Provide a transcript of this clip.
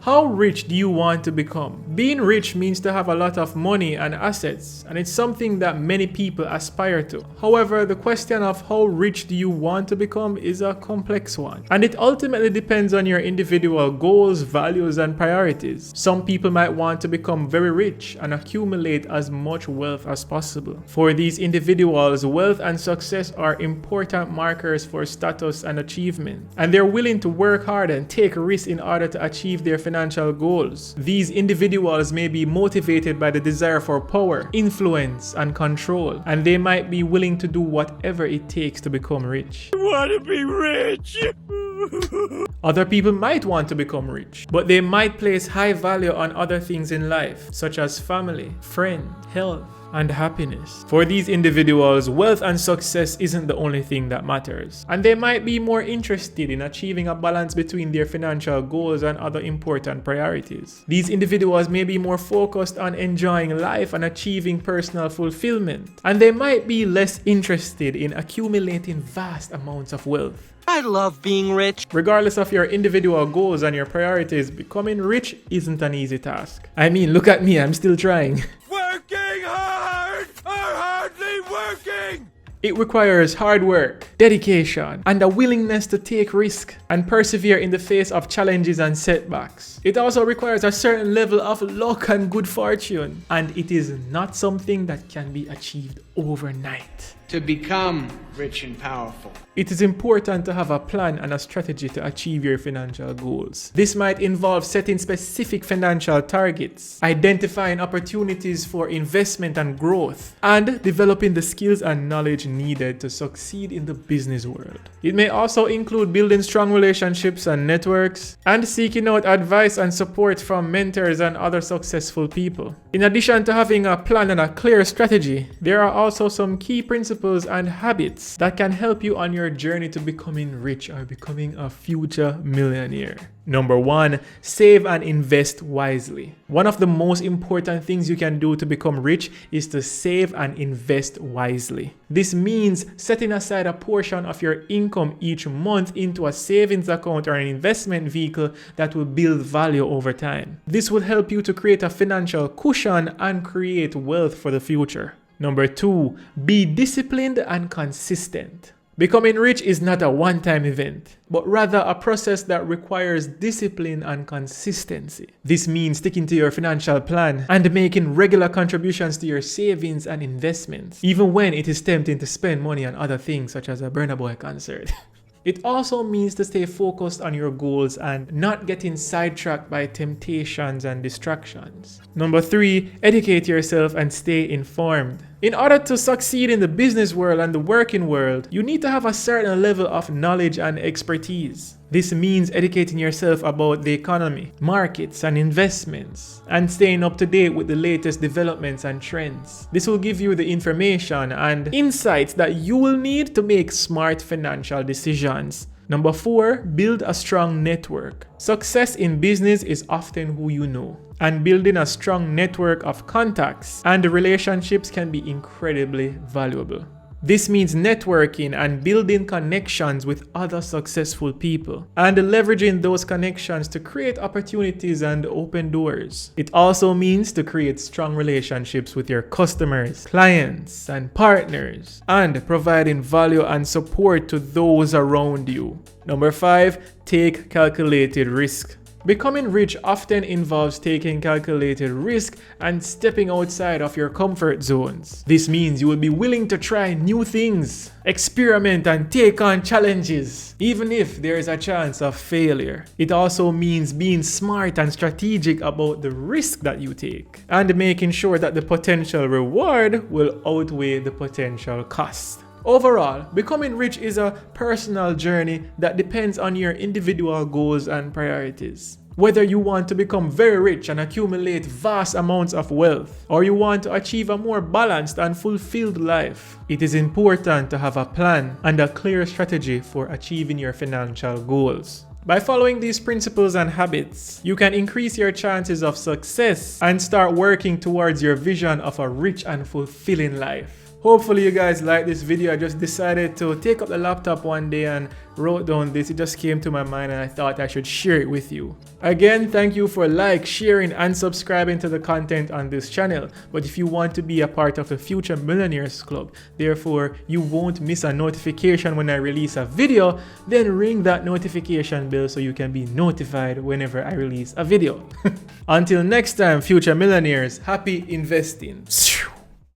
How rich do you want to become? Being rich means to have a lot of money and assets, and it's something that many people aspire to. However, the question of how rich do you want to become is a complex one, and it ultimately depends on your individual goals, values, and priorities. Some people might want to become very rich and accumulate as much wealth as possible. For these individuals, wealth and success are important markers for status and achievement, and they're willing to work hard and take risks in order to achieve their financial goals. These individuals may be motivated by the desire for power, influence, and control, and they might be willing to do whatever it takes to become rich. I want to be rich! Other people might want to become rich, but they might place high value on other things in life, such as family, friends, health, and happiness. For these individuals, wealth and success isn't the only thing that matters, and they might be more interested in achieving a balance between their financial goals and other important priorities. These individuals may be more focused on enjoying life and achieving personal fulfillment, and they might be less interested in accumulating vast amounts of wealth. I love being rich. Regardless of your individual goals and your priorities, becoming rich isn't an easy task. I mean, look at me, I'm still trying. Working hard or hardly working? It requires hard work, dedication, and a willingness to take risks and persevere in the face of challenges and setbacks. It also requires a certain level of luck and good fortune, and it is not something that can be achieved overnight. To become rich and powerful, it is important to have a plan and a strategy to achieve your financial goals. This might involve setting specific financial targets, identifying opportunities for investment and growth, and developing the skills and knowledge needed to succeed in the business world. It may also include building strong relationships and networks, and seeking out advice and support from mentors and other successful people. In addition to having a plan and a clear strategy, there are also some key principles and habits that can help you on your journey to becoming rich or becoming a future millionaire. Number 1, save and invest wisely. One of the most important things you can do to become rich is to save and invest wisely. This means setting aside a portion of your income each month into a savings account or an investment vehicle that will build value over time. This will help you to create a financial cushion and create wealth for the future. Number 2, be disciplined and consistent. Becoming rich is not a one-time event, but rather a process that requires discipline and consistency. This means sticking to your financial plan and making regular contributions to your savings and investments, even when it is tempting to spend money on other things such as a Burna Boy concert. It also means to stay focused on your goals and not getting sidetracked by temptations and distractions. Number 3, educate yourself and stay informed. In order to succeed in the business world and the working world, you need to have a certain level of knowledge and expertise. This means educating yourself about the economy, markets, and investments, and staying up to date with the latest developments and trends. This will give you the information and insights that you will need to make smart financial decisions. Number 4, build a strong network. Success in business is often who you know, and building a strong network of contacts and relationships can be incredibly valuable. This means networking and building connections with other successful people and leveraging those connections to create opportunities and open doors. It also means to create strong relationships with your customers, clients, and partners, and providing value and support to those around you. Number 5, take calculated risk. Becoming rich often involves taking calculated risk and stepping outside of your comfort zones. This means you will be willing to try new things, experiment, and take on challenges, even if there is a chance of failure. It also means being smart and strategic about the risk that you take and making sure that the potential reward will outweigh the potential cost. Overall, becoming rich is a personal journey that depends on your individual goals and priorities. Whether you want to become very rich and accumulate vast amounts of wealth, or you want to achieve a more balanced and fulfilled life, it is important to have a plan and a clear strategy for achieving your financial goals. By following these principles and habits, you can increase your chances of success and start working towards your vision of a rich and fulfilling life. Hopefully you guys like this video. I just decided to take up the laptop one day and wrote down this. It just came to my mind and I thought I should share it with you. Again, thank you for sharing and subscribing to the content on this channel. But if you want to be a part of the Future Millionaires Club, therefore you won't miss a notification when I release a video, then ring that notification bell so you can be notified whenever I release a video. Until next time, Future Millionaires, happy investing.